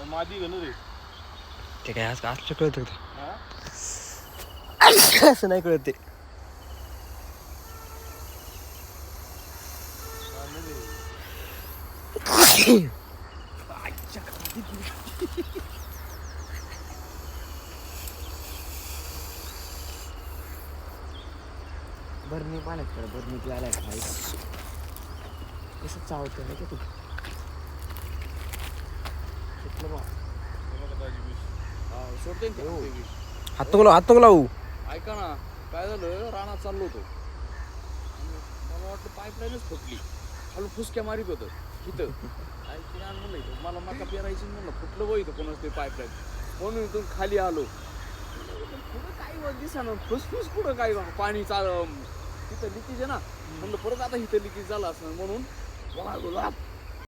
मादी घालू रे ते काय आज असलं कळत होतं हा असं नाही कळत ते बरणी पाण्यात कर बरणी प्यायला खायचं कसं चावतं नाही का तू सुटलं बा सोडते ना ते. हात तो लावू ऐका ना काय झालं रानात चाललो होतो आणि मला वाटलं पाईपलाईनच फुटली खालून फुसक्या मारित होतं इथं काय ते आण म्हणलं इथं मला मका पेरायची म्हणलं फुटलं बघ इथं कोणाच ते पाईपलाईन म्हणून इथून खाली आलो पुढं काही दिसानं फुसफुस पुढं काय पाणी तिथं लिकेज आहे ना म्हणलं परत आता इथं लिकेज झालं असं म्हणून